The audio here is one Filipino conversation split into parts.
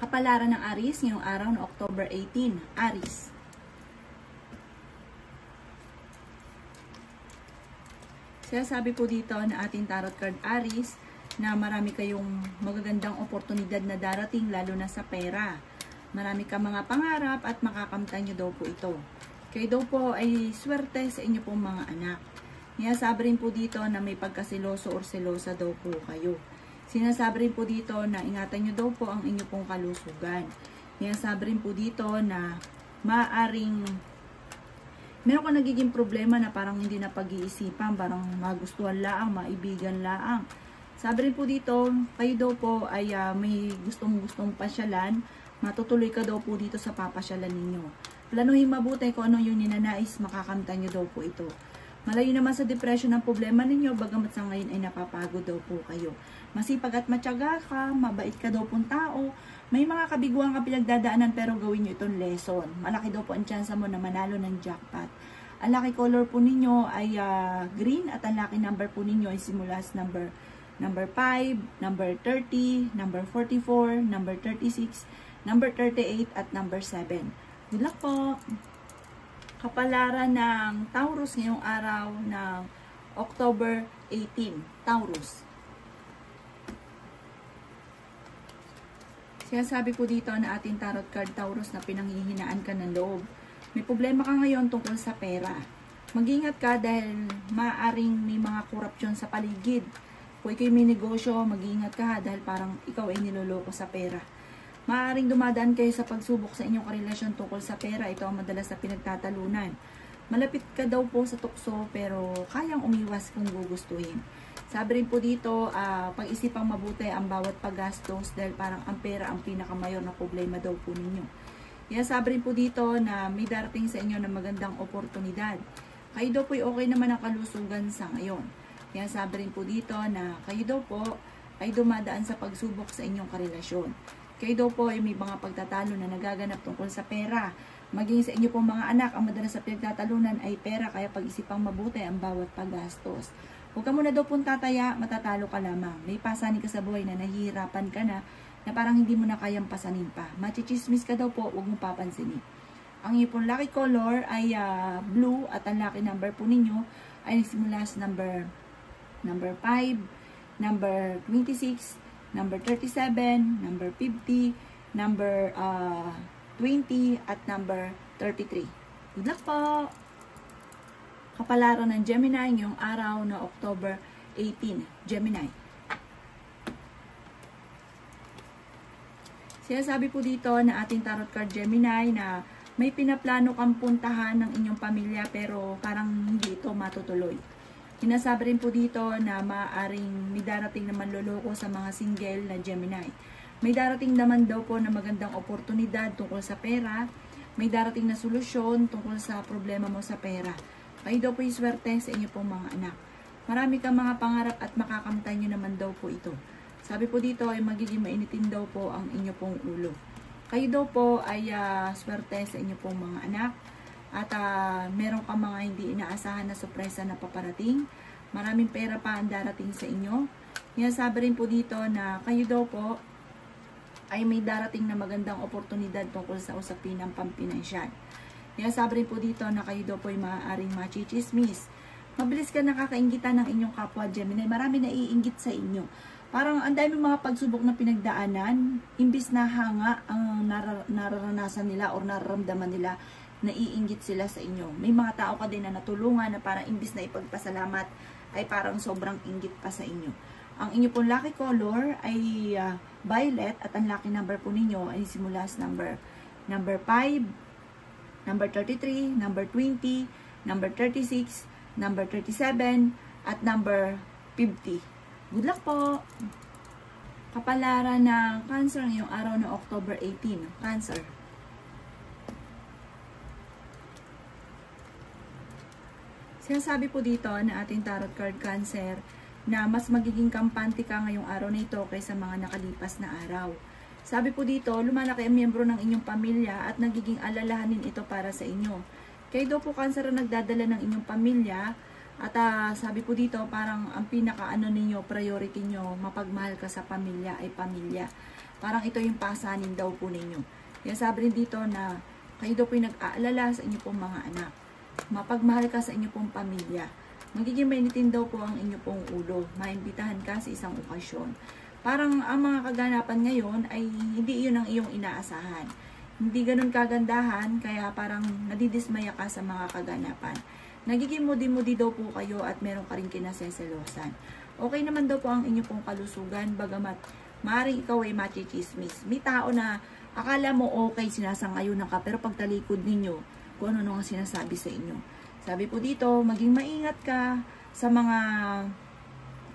Kapalaran ng Aries ngayong araw na October 18. Aries. Kaya sabi po dito na ating tarot card Aries na marami kayong magagandang oportunidad na darating lalo na sa pera. Marami ka mga pangarap at makakamtan nyo daw po ito. Kayo daw po ay swerte sa inyo pong mga anak. Sinasabi rin po dito na may pagkasiloso or selosa daw po kayo. Sinasabi rin po dito na ingatan nyo daw po ang inyo pong kalusugan. Sinasabi rin po dito na maaring meron ka nagiging problema na parang hindi na pag-iisipan, parang magustuhan laang, maibigan laang. Sabi rin po dito, kayo daw po ay may gustong pasyalan, matutuloy ka daw po dito sa papasyalan ninyo. Planuhin mabuti kung ano yung ninanais, makakamtan nyo daw po ito. Malayo naman sa depression ang problema ninyo, bagamat sa ngayon ay napapagod daw po kayo. Masipag at matyaga ka, mabait ka daw pong tao, may mga kabiguan ka pinagdadaanan pero gawin nyo itong lesson. Malaki daw po ang chance mo na manalo ng jackpot. Ang lucky color po ninyo ay green at ang lucky number po ninyo ay simula sa number 5, number 30, number 44, number 36, number 38 at number 7. Good luck po! Kapalaran ng Taurus ngayong araw ng October 18. Taurus. Sinasabi po dito na ating tarot card Taurus na pinanghihinaan ka ng loob. May problema ka ngayon tungkol sa pera. Mag-ingat ka dahil maaaring may mga korupsyon sa paligid. Kung ikaw may negosyo, mag-ingat ka dahil parang ikaw ay niloloko sa pera. Maaaring dumadaan kayo sa pagsubok sa inyong karelasyon tungkol sa pera. Ito ang madalas na pinagtatalunan. Malapit ka daw po sa tukso pero kayang umiwas kung gugustuhin. Sabi rin po dito, pag-isipang mabuti ang bawat paggastos dahil parang ang pera ang pinakamayor na problema daw po ninyo. Kaya sabi rin po dito na may darating sa inyo na magandang oportunidad. Kayo daw po ay okay naman ang kalusugan sa ngayon. Kaya sabi rin po dito na kayo daw po ay dumadaan sa pagsubok sa inyong karelasyon. Kayo daw po ay may mga pagtatalo na nagaganap tungkol sa pera. Maging sa inyo pong mga anak, ang madalas sa pinagtatalunan ay pera, kaya pag-isipang mabuti ang bawat paggastos. Huwag ka muna daw pong tataya, matatalo ka lamang. May pasanin ka sa buhay na nahihirapan ka na parang hindi mo na kayang pasanin pa. Machichismis ka daw po, huwag mo papansinin. Ang iyong pong lucky color ay blue at ang lucky number po ninyo ay nagsimula sa number 5, number 26, number 37, number 50, number 20, at number 33. Good luck po! Kapalaran ng Gemini ngayong araw na October 18. Gemini. Sinasabi po dito na ating tarot card Gemini na may pinaplano kang puntahan ng inyong pamilya pero parang hindi ito matutuloy. Sinasabi rin po dito na maaaring may darating naman loloko sa mga single na Gemini. May darating naman daw po na magandang oportunidad tungkol sa pera. May darating na solusyon tungkol sa problema mo sa pera. Kayo daw po yung swerte sa inyo pong mga anak. Marami kang mga pangarap at makakamtan nyo naman daw po ito. Sabi po dito ay magiging mainitin daw po ang inyo pong ulo. Kayo daw po ay swerte sa inyo pong mga anak. At meron ka mga hindi inaasahan na sorpresa na paparating. Maraming pera pa ang darating sa inyo. Sabi rin po dito na kayo daw po ay may darating na magandang oportunidad tungkol sa usapin ng pampinansyal. Sabi rin po dito na kayo daw po ay maaaring machichismis. Mabilis ka nakakaingitan ng inyong kapwa Gemini. Marami na iinggit sa inyo. Parang ang dami mga pagsubok na pinagdaanan, imbis na hanga ang nararanasan nila o nararamdaman nila, naiinggit sila sa inyo. May mga tao ka din na natulungan na parang imbis na ipagpasalamat ay parang sobrang inggit pa sa inyo. Ang inyo pong lucky color ay violet at ang lucky number po ninyo ay simula sa number 5, number 33, number 20, number 36, number 37, at number 50. Good luck po! Kapalaran ng Cancer ngayong araw na October 18. Cancer. Sinasabi po dito na ating tarot card Cancer na mas magiging kampante ka ngayong araw na ito kaysa mga nakalipas na araw. Sabi po dito, lumalaki ang miyembro ng inyong pamilya at nagiging alalahanin ito para sa inyo. Kayo daw po Cancer ang nagdadala ng inyong pamilya at sabi po dito parang ang pinaka ninyo, priority nyo, mapagmahal ka sa pamilya ay pamilya. Parang ito yung pasanin daw po ninyo. Kaya sabi rin dito na kayo daw po yung nag-aalala sa inyo pong mga anak. Mapagmahal ka sa inyo pong pamilya. Magiging mainitin daw po ang inyo pong ulo. Maimbitahan ka sa isang okasyon. Parang ang mga kaganapan ngayon ay hindi iyon ang iyong inaasahan. Hindi ganun kagandahan, kaya parang nadidismaya ka sa mga kaganapan. Nagiging mudi-mudi daw po kayo at meron ka rin kinaseselosan. Okay naman daw po ang inyo pong kalusugan, bagamat maaaring ikaw ay machichismis. May tao na akala mo okay, sinasangayunan ka, pero pagtalikod ninyo, kung ano ang sinasabi sa inyo. Sabi po dito, maging maingat ka sa mga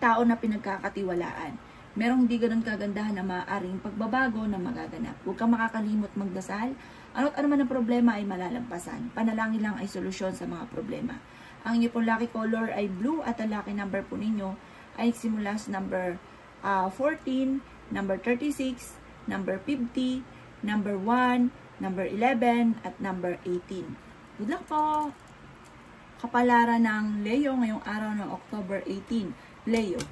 tao na pinagkakatiwalaan. Merong hindi ganun kagandahan na maaaring pagbabago na magaganap. Huwag kang makakalimot magdasal. Ano't ano man ang problema ay malalampasan. Panalangin lang ay solusyon sa mga problema. Ang inyo pong lucky color ay blue at ang lucky number po ninyo ay simula sa number 14, number 36, number 50, number 1, number 11, at number 18. Good luck po! Kapalaran ng Leo ngayong araw ng October 18. Leo.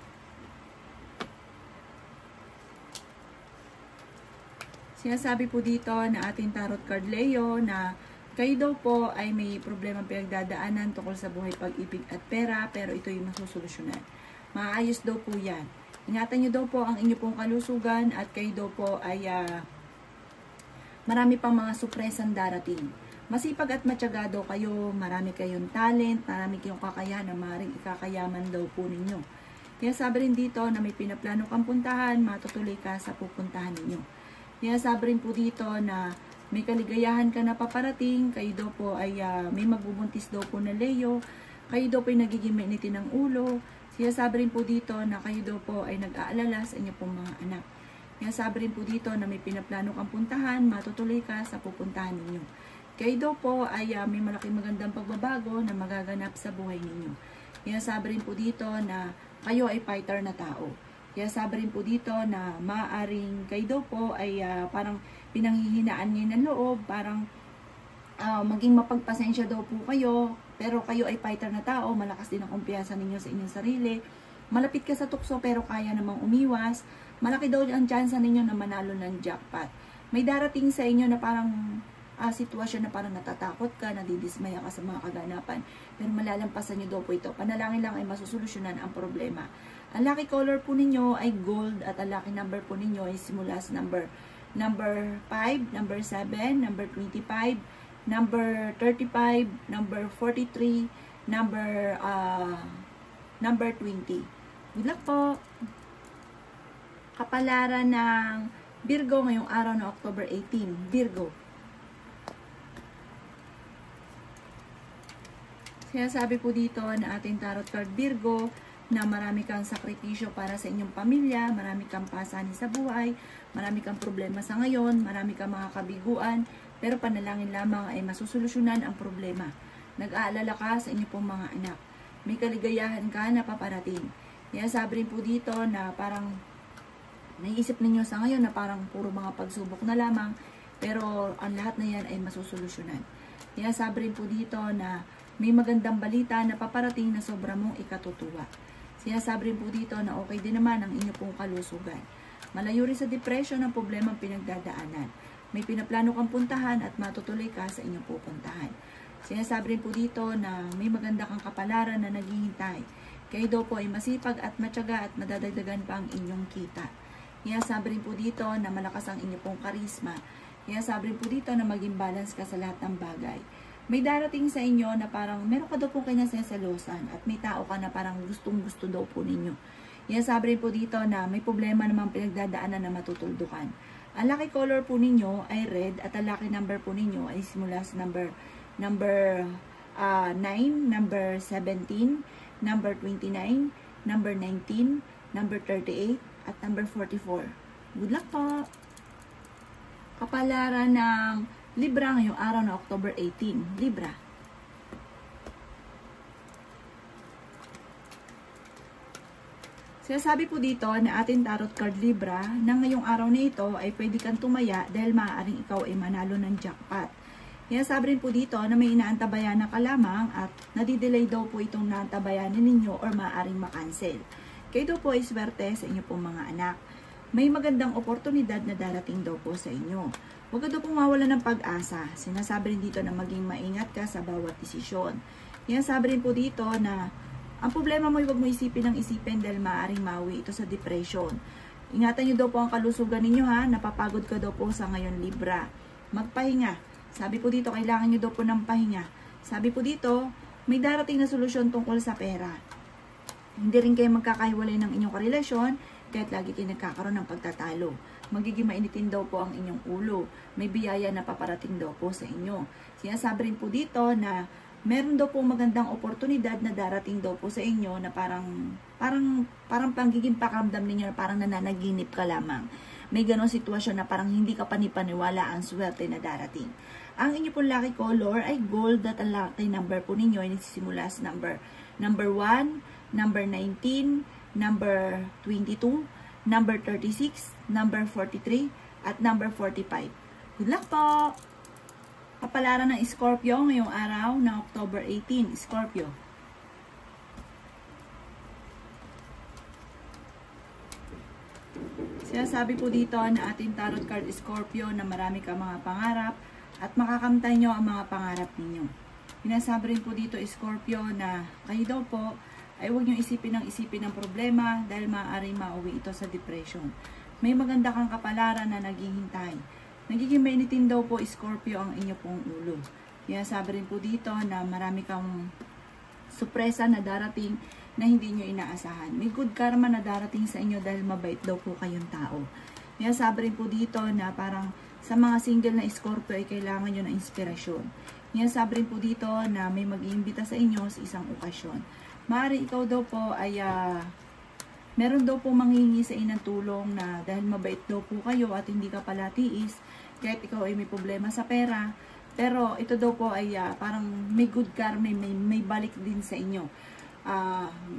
Sinasabi po dito na ating tarot card Leo na kayo daw po ay may problema pinagdadaanan tungkol sa buhay, pag-ibig at pera, pero ito yung masusolusyonan. Maayos daw po yan. Ingatan nyo daw po ang inyo pong kalusugan at kayo daw po ay marami pang mga supresang darating. Masipag at matyaga daw kayo, marami kayong talent, marami kayong kakayahan na maaaring ikakayaman daw po ninyo. Kaya sabi rin dito na may pinaplano kang puntahan, matutuloy ka sa pupuntahan ninyo. Kaya sabi rin po dito na may kaligayahan ka na paparating, kayo daw po ay may magbubuntis daw po na Leo, kayo daw po ay nagiging mainitin ng ulo. Kaya sabi rin po dito na kayo daw po ay nag-aalala sa inyo pong mga anak. Kaya sabi rin po dito na may pinaplano kang puntahan, matutuloy ka sa pupuntahan ninyo. Kayo daw po ay may malaking magandang pagbabago na magaganap sa buhay ninyo. Kaya sabi rin po dito na kayo ay fighter na tao. Kaya sabi rin po dito na maaaring kayo daw po ay parang pinanghihinaan niyo ng loob, parang maging mapagpasensya daw po kayo, pero kayo ay fighter na tao, malakas din ang kumpiyansa ninyo sa inyong sarili. Malapit ka sa tukso pero kaya namang umiwas. Malaki daw ang tsansa ninyo na manalo ng jackpot. May darating sa inyo na parang sitwasyon na parang natatakot ka, nadidismaya ka sa mga kaganapan, pero malalampasan nyo daw po ito. Panalangin lang ay masusolusyonan ang problema. Ang lucky color po ninyo ay gold at ang lucky number po ninyo ay simula sa number 5, number 7, number 25, number 35, number 43, number 20. Good luck po! Kapalaran ng Virgo ngayong araw ng October 18. Virgo. Sinasabi po dito na ating tarot card Virgo na marami kang sakripisyo para sa inyong pamilya, marami kang pasanin sa buhay, marami kang problema sa ngayon, marami kang mga kabiguan, pero panalangin lamang ay masusolusyonan ang problema. Nag-aalala ka sa inyong pong mga anak. May kaligayahan ka na paparating. Kaya sabi rin po dito na parang naiisip ninyo sa ngayon na parang puro mga pagsubok na lamang, pero ang lahat na yan ay masusolusyonan. Kaya sabi rin po dito na may magandang balita na paparating na sobra mong ikatutuwa. Sinasabi rin po dito na okay din naman ang inyo pong kalusugan. Malayo rin sa depression ang problema ang pinagdadaanan. May pinaplano kang puntahan at matutuloy ka sa inyong pupuntahan. Sinasabi rin po dito na may maganda kang kapalaran na naghihintay. Kayo daw po ay masipag at matyaga at madadagdagan pa ang inyong kita. Kaya sabi rin po dito na malakas ang inyong pong karisma. Kaya sabi rin po dito na maging balance ka sa lahat ng bagay. May darating sa inyo na parang meron ka daw po kinaseselosan at may tao ka na parang gustong-gusto daw po ninyo. Kaya sabi rin po dito na may problema namang pinagdadaanan na matutuldukan. Ang lucky color po ninyo ay red at ang lucky number po ninyo ay simula sa number 9, number 17, number 29, number 19, number 38, at number 44. Good luck po! Kapalaran ng Libra ngayong araw na October 18. Libra. Sinasabi po dito na ating tarot card Libra na ngayong araw na ito ay pwede kang tumaya dahil maaaring ikaw ay manalo ng jackpot. Kaya sabi rin po dito na may inaantabayanan ka lamang at nadidelay daw po itong naantabayanan ninyo or maaaring makancel. Kayo daw po ay swerte sa inyo pong mga anak. may magandang oportunidad na darating daw po sa inyo. Huwag ka daw pong mawala ng pag-asa. Sinasabi rin dito na maging maingat ka sa bawat desisyon. Sinasabi rin po dito na ang problema mo ay huwag mo isipin ng isipin dahil maaaring mawi ito sa depression. Ingatan nyo daw po ang kalusugan ninyo ha. Napapagod ka daw po sa ngayon Libra. Magpahinga. Sabi po dito, kailangan nyo daw po ng pahinga. Sabi po dito, may darating na solusyon tungkol sa pera. Hindi rin kayo magkakahiwalay ng inyong karelasyon kahit lagi kayo nagkakaroon ng pagtatalo. Magiging mainitin daw po ang inyong ulo. May biyaya na paparating daw po sa inyo. Sinasabi rin po dito na meron daw po magandang oportunidad na darating daw po sa inyo na parang panggiging pakiramdam ninyo na parang nananaginip ka lamang. May ganong sitwasyon na parang hindi ka panipaniwala ang swerte na darating. Ang inyo pong lucky color ay gold at ang lucky number po ninyo ay nagsisimula sa number 1, number 19, number 22, number 36, number 43, at number 45. Good luck po! Kapalaran ng Scorpio ngayong araw ng October 18, Scorpio. Sinasabi po dito na ating tarot card Scorpio na marami ka mga pangarap at makakamtan nyo ang mga pangarap ninyo. Sinasabi rin po dito Scorpio na kayo daw po ay huwag nyo isipin ng problema dahil maaaring mauwi ito sa depression. May maganda kang kapalaran na naghihintay. Nagiging mainitin daw po Scorpio ang inyo pong ulo. Kaya sabi rin po dito na marami kang sorpresa na darating na hindi nyo inaasahan. May good karma na darating sa inyo dahil mabait daw po kayong tao. Kaya sabi rin po dito na parang sa mga single na Scorpio ay kailangan nyo ng inspirasyon. Kaya sabi rin po dito na may mag-iimbita sa inyo sa isang okasyon. Maaari ikaw daw po ay meron daw po manghingi sa inang tulong na dahil mabait daw po kayo at hindi ka pala tiis, kahit ikaw ay may problema sa pera, pero ito daw po ay parang may good karma, may balik din sa inyo.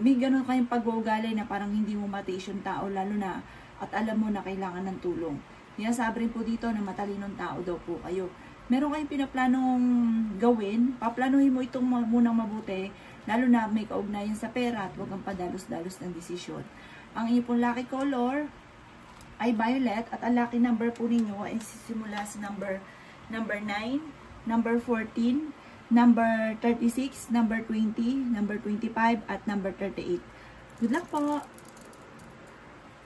May ganun kayong pag-uugali na parang hindi mo matiis yung tao, lalo na at alam mo na kailangan ng tulong. Kaya sabi rin po dito na matalinong tao daw po kayo. Meron kayong pinaplanong gawin, paplanuhin mo itong munang mabuti, lalo na may kaugnayan sa pera at huwag kang padalos-dalos ng desisyon. Ang inyong pong lucky color ay violet at ang lucky number po ninyo ay sisimula sa number 9, number 14, number 36, number 20, number 25, at number 38. Good luck po!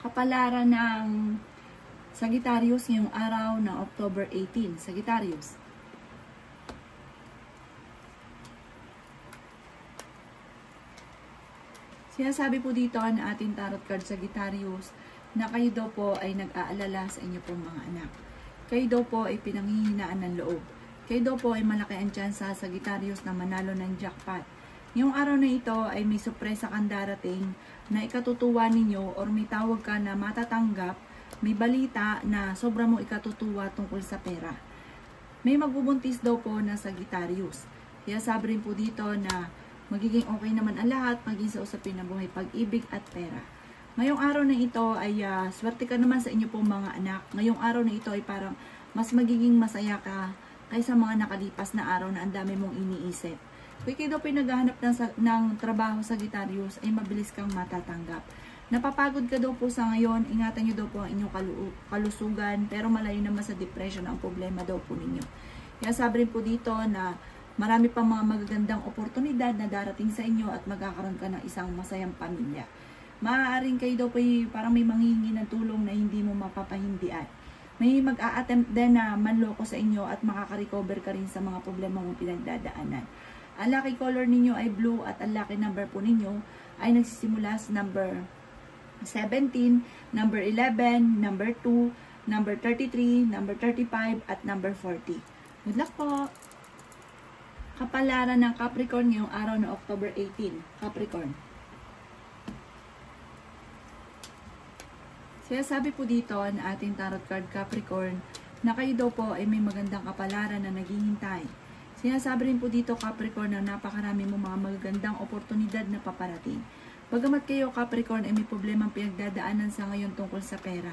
Kapalaran ng Sagittarius ngayong araw ng October 18. Sagittarius. Sinasabi po dito na ating tarot card Sagittarius na kayo daw po ay nag-aalala sa inyo pong mga anak. Kayo daw po ay pinanghihinaan ng loob. Kayo daw po ay malaki ang tsansa sa Sagittarius na manalo ng jackpot. Yung araw na ito ay may sorpresa kang darating na ikatutuwa ninyo or may tawag ka na matatanggap, may balita na sobra mo ikatutuwa tungkol sa pera. May magbubuntis daw po na Sagittarius. Kaya sabi rin po dito na magiging okay naman ang lahat, maging sa usapin ng buhay, pag-ibig at pera. Ngayong araw na ito ay swerte ka naman sa inyo pong mga anak. Ngayong araw na ito ay parang mas magiging masaya ka kaysa mga nakalipas na araw na ang dami mong iniisip. Kung kayo daw pinaghahanap ng trabaho sa Sagittarius ay mabilis kang matatanggap. Napapagod ka daw po sa ngayon, ingatan nyo daw po ang inyong kalusugan, pero malayo naman sa depression ang problema daw po ninyo. Kaya sabi rin po dito na marami pang mga magagandang oportunidad na darating sa inyo at magkakaroon ka ng isang masayang pamilya. Maaaring kayo daw po parang may manghihingi ng tulong na hindi mo mapapahindian. May mag-a-attempt din na manloko sa inyo at makaka-recover ka rin sa mga problema mong pinagdadaanan. Ang lucky color ninyo ay blue at ang lucky number po ninyo ay nagsisimula sa number 17, number 11, number 2, number 33, number 35, at number 40. Good luck po! Kapalaran ng Capricorn ngayong araw na October 18. Capricorn. Sinasabi po dito na ating tarot card Capricorn na kayo daw po ay may magandang kapalaran na naghihintay. Sinasabi rin po dito Capricorn na napakarami mo mga magagandang oportunidad na paparating. Bagamat kayo Capricorn ay may problemang pinagdadaanan sa ngayon tungkol sa pera,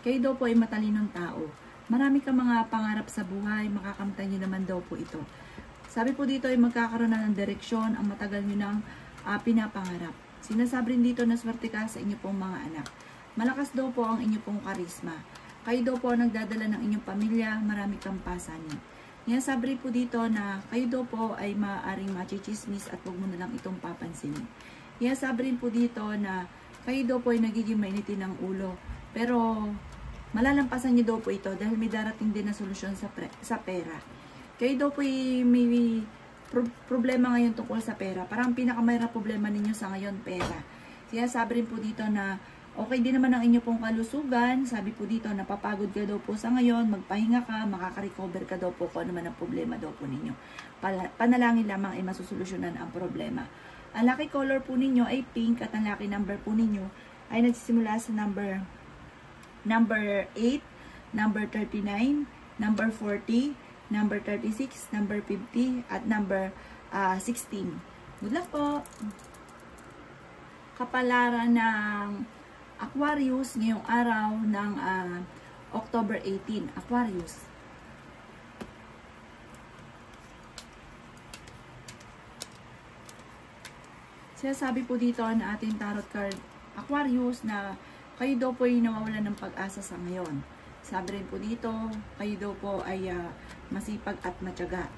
kayo daw po ay matalinong tao. Marami kang mga pangarap sa buhay, makakamtan nyo naman daw po ito. Sabi po dito ay magkakaroon na ng direksyon ang matagal nyo ng pinapangarap. Sinasabi rin dito na swerte ka sa inyo pong mga anak. Malakas daw po ang inyong pong karisma. Kayo daw po ang nagdadala ng inyong pamilya, marami kang pasanin. Yan, sabi po dito na kayo daw po ay maaaring machichismis at huwag mo na lang itong papansinin. Yan, sabi rin po dito na kayo daw po ay nagiging mainitin ng ulo. Pero malalampasan niyo daw po ito dahil may darating din na solusyon sa pera. Kayo daw po ay may problema ngayon tungkol sa pera. Parang pinakamayra problema ninyo sa ngayon, pera. Kaya sabi rin po dito na okay din naman ang inyo pong kalusugan. Sabi po dito, napapagod ka daw po sa ngayon, magpahinga ka, makaka-recover ka daw po kung ano man ang problema daw po ninyo. Panalangin lamang ay masusolusyonan ang problema. Ang lucky color po ninyo ay pink at ang lucky number po ninyo ay nagsisimula sa number 8, number 39, number 40, number 36, number 50, at number 16. Good luck po! Kapalaran ng Aquarius ngayong araw ng October 18. Aquarius. Sinasabi po dito na ating tarot card Aquarius na kayo daw po ay nawawalan ng pag-asa sa ngayon. Sabi rin po dito, kayo daw po ay masipag at matyaga.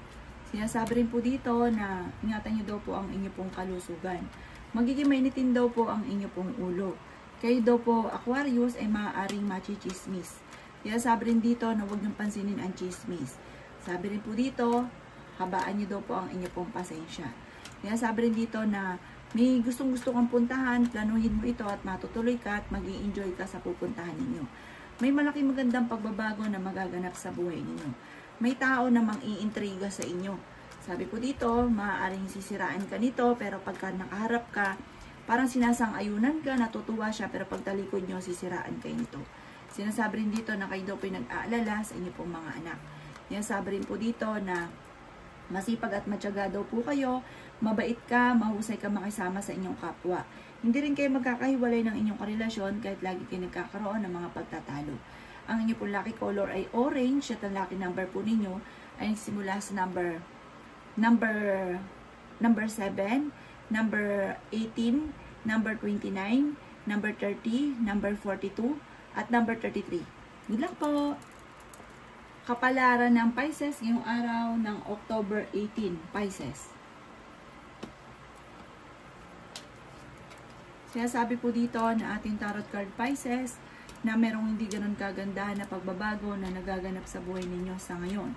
Sinasabi rin po dito na ingatan nyo daw po ang inyo pong kalusugan. Magiging mainitin daw po ang inyo pong ulo. Kayo daw po, Aquarius, ay maaaring machichismis. Kaya sabi rin dito na huwag niyong pansinin ang chismis. Sabi rin po dito, habaan niyo daw po ang inyo pong pasensya. Kaya sabi rin dito na may gustong-gusto kang puntahan, planuhin mo ito at matutuloy ka at mag-i-enjoy ka sa pupuntahan ninyo. May malaking magandang pagbabago na magaganap sa buhay ninyo. May tao na mang-iintriga sa inyo. Sabi po dito, maaaring sisiraan ka nito, pero pagka nakaharap ka, parang sinasang-ayunan ka, natutuwa siya, pero pagtalikod nyo, sisiraan kayo nito. Sinasabi rin dito na kayo daw po nag-aalala sa inyo pong mga anak. Sinasabi rin po dito na masipag at matyaga daw po kayo, mabait ka, mahusay ka makisama sa inyong kapwa. Hindi rin kayo magkakahiwalay ng inyong karelasyon kahit lagi kayo nagkakaroon ng mga pagtatalo. Ang inyong pong lucky color ay orange at ang lucky number po ninyo ay simula sa number 7, number 18, number 29, number 30, number 42, at number 33. Good luck po! Kapalaran ng Pisces ngayong araw ng October 18, Pisces. Sinasabi po dito na ating tarot card Pisces na merong hindi ganun kagandahan na pagbabago na nagaganap sa buhay ninyo sa ngayon.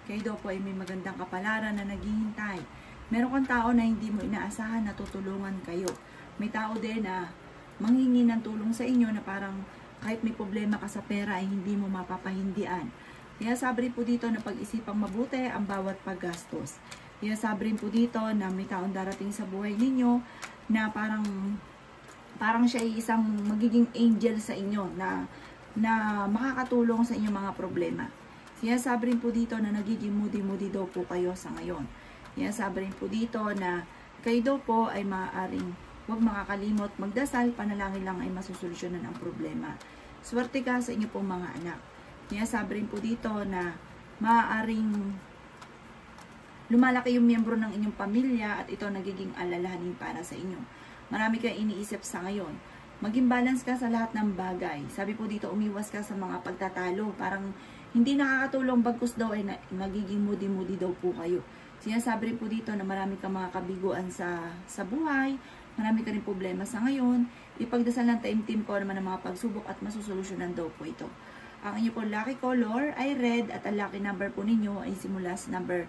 Kayo daw po ay may magandang kapalaran na naghihintay. Meron kang tao na hindi mo inaasahan na tutulungan kayo. May tao din na manghingi ng tulong sa inyo na parang kahit may problema ka sa pera ay hindi mo mapapahindian. Kaya sabi rin po dito na pag-isipang mabuti ang bawat paggastos. Kaya sabi rin po dito na may taong darating sa buhay ninyo na parang siya ay isang magiging angel sa inyo na makakatulong sa inyong mga problema. Kaya sabi rin po dito na nagiging moody-moody daw po kayo sa ngayon. Kaya sabi rin po dito na kayo daw po ay maaaring huwag makakalimot, magdasal, panalangin lang ay masusolusyonan ang problema. Swerte ka sa inyo pong mga anak. Kaya sabi rin po dito na maaaring lumalaki yung miyembro ng inyong pamilya at ito nagiging alalahanin para sa inyo. Marami kang iniisip sa ngayon. Maging balance ka sa lahat ng bagay. Sabi po dito, umiwas ka sa mga pagtatalo. Parang hindi nakakatulong, bagkus daw ay magiging moody-moody daw po kayo. Sinasabi rin po dito na marami kang mga kabiguan sa buhay. Marami ka rin problema sa ngayon. Ipagdasal ng taimtim ko naman ang mga pagsubok at masusolusyonan daw po ito. Ang inyo po lucky color ay red at ang lucky number po ninyo ay simula sa number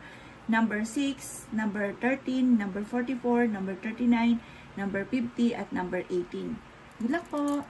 6, number 13, number 44, number 39, number 50 at number 18. Good luck po!